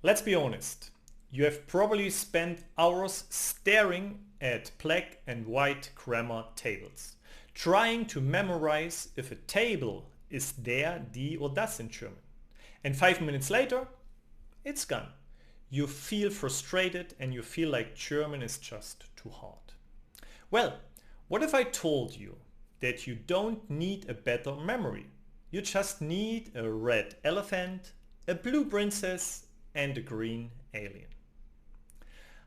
Let's be honest. You have probably spent hours staring at black and white grammar tables, trying to memorize if a table is der, die or das in German. And 5 minutes later, it's gone. You feel frustrated and you feel like German is just too hard. Well, what if I told you that you don't need a better memory? You just need a red elephant, a blue princess and a green alien.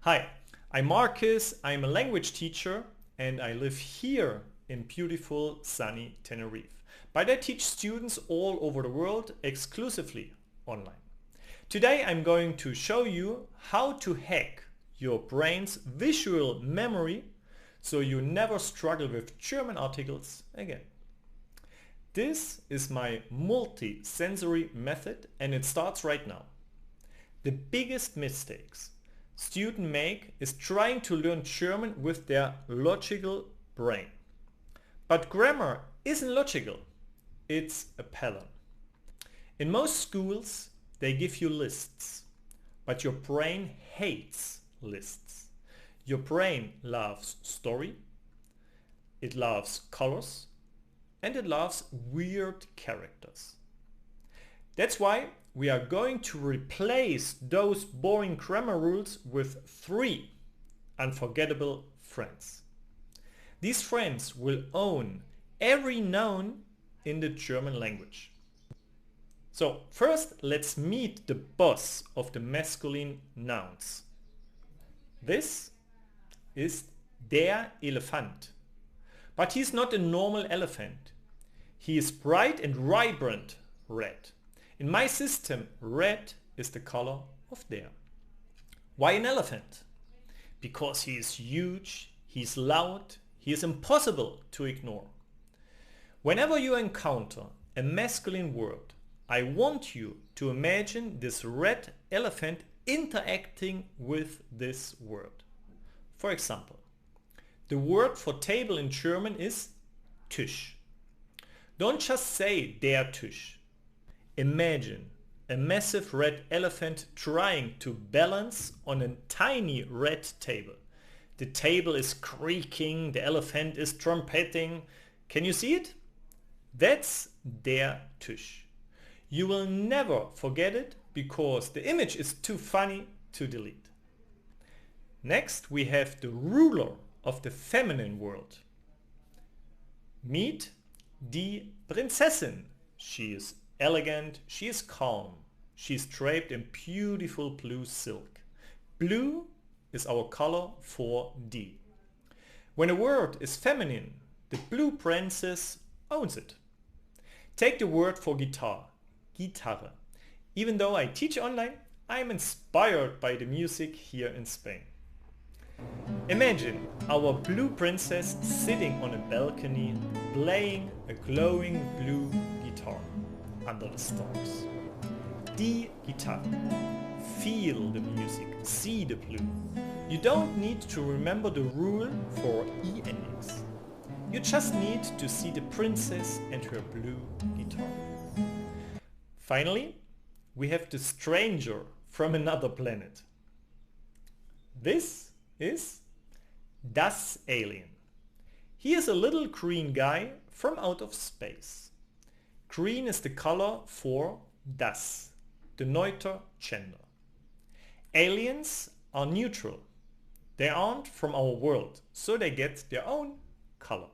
Hi, I'm Marcus, I'm a language teacher and I live here in beautiful sunny Tenerife. But I teach students all over the world exclusively online. Today I'm going to show you how to hack your brain's visual memory so you never struggle with German articles again. This is my multisensory method and it starts right now. The biggest mistakes students make is trying to learn German with their logical brain. But grammar isn't logical, it's a pattern. In most schools they give you lists, but your brain hates lists. Your brain loves story, it loves colors, and it loves weird characters. That's why we are going to replace those boring grammar rules with 3 unforgettable friends. These friends will own every noun in the German language. So first let's meet the boss of the masculine nouns. This is der Elefant. But he's not a normal elephant. He is bright and vibrant red. In my system, red is the color of der. Why an elephant? Because he is huge, he is loud, he is impossible to ignore. Whenever you encounter a masculine word, I want you to imagine this red elephant interacting with this word. For example, the word for table in German is Tisch. Don't just say der Tisch. Imagine a massive red elephant trying to balance on a tiny red table. The table is creaking, the elephant is trumpeting. Can you see it? That's der Tisch. You will never forget it because the image is too funny to delete. Next we have the ruler of the feminine world. Meet die Prinzessin. She is elegant, she is calm, she is draped in beautiful blue silk. Blue is our color for D. When a word is feminine, the blue princess owns it. Take the word for guitar, Gitarre. Even though I teach online, I am inspired by the music here in Spain. Imagine our blue princess sitting on a balcony playing a glowing blue guitar under the stars. Die Gitarre. Feel the music, see the blue. You don't need to remember the rule for E endings. You just need to see the princess and her blue guitar. Finally, we have the stranger from another planet. This is das alien. He is a little green guy from out of space. Green is the color for das, the neuter gender. Aliens are neutral. They aren't from our world, so they get their own color.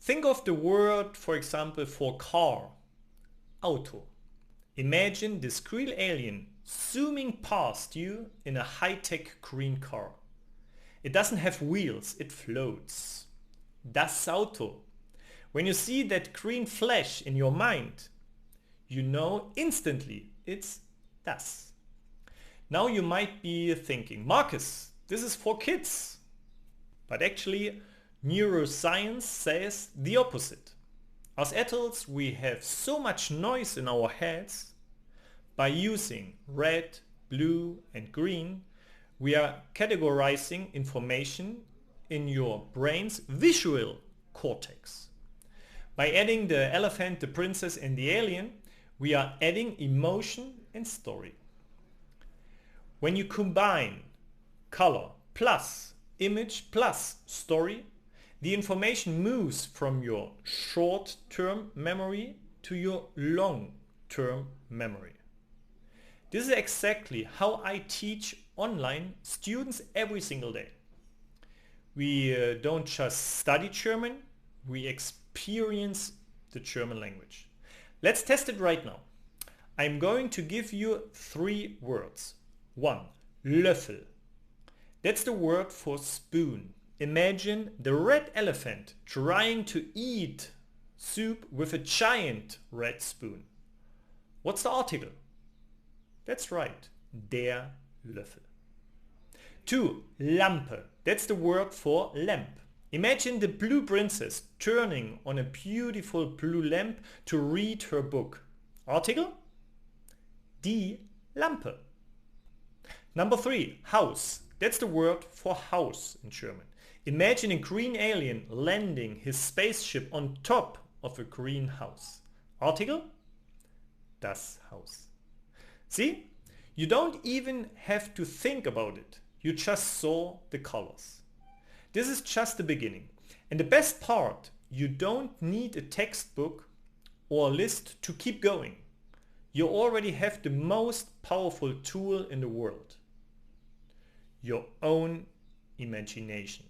Think of the word, for example, for car, Auto. Imagine this green alien zooming past you in a high-tech green car. It doesn't have wheels, it floats. Das Auto. When you see that green flash in your mind, you know instantly it's das. Now you might be thinking, Marcus, this is for kids. But actually, neuroscience says the opposite. As adults, we have so much noise in our heads. By using red, blue and green, we are categorizing information in your brain's visual cortex. By adding the elephant, the princess and the alien, we are adding emotion and story. When you combine color plus image plus story, the information moves from your short-term memory to your long-term memory. This is exactly how I teach online students every single day. We don't just study German, we experience the German language. Let's test it right now. I'm going to give you 3 words. 1. Löffel. That's the word for spoon. Imagine the red elephant trying to eat soup with a giant red spoon. What's the article? That's right, der Löffel. 2. Lampe. That's the word for lamp. Imagine the blue princess turning on a beautiful blue lamp to read her book. Article? Die Lampe. Number 3. House. That's the word for house in German. Imagine a green alien landing his spaceship on top of a green house. Article? Das Haus. See? You don't even have to think about it. You just saw the colors. This is just the beginning. And the best part, you don't need a textbook or a list to keep going. You already have the most powerful tool in the world. Your own imagination.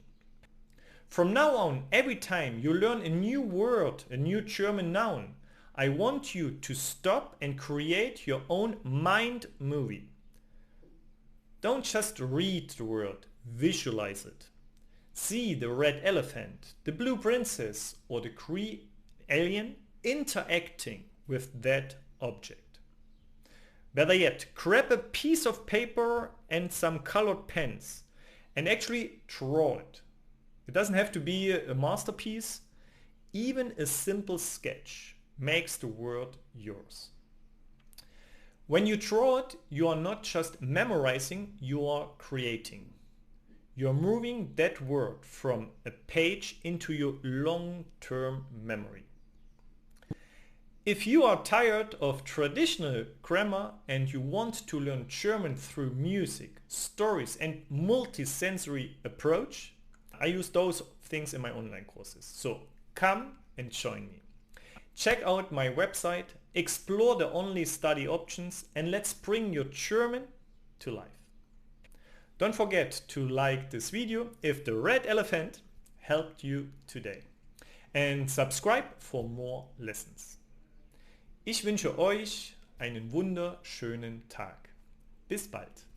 From now on, every time you learn a new word, a new German noun, I want you to stop and create your own mind movie. Don't just read the word, visualize it. See the red elephant, the blue princess or the green alien interacting with that object. Better yet, grab a piece of paper and some colored pens and actually draw it. It doesn't have to be a masterpiece. Even a simple sketch makes the word yours. When you draw it, you are not just memorizing, you are creating. You're moving that word from a page into your long-term memory. If you are tired of traditional grammar and you want to learn German through music, stories and multisensory approach, I use those things in my online courses. So come and join me. Check out my website, explore the online study options, and let's bring your German to life. Don't forget to like this video if the red elephant helped you today. And subscribe for more lessons. Ich wünsche euch einen wunderschönen Tag. Bis bald.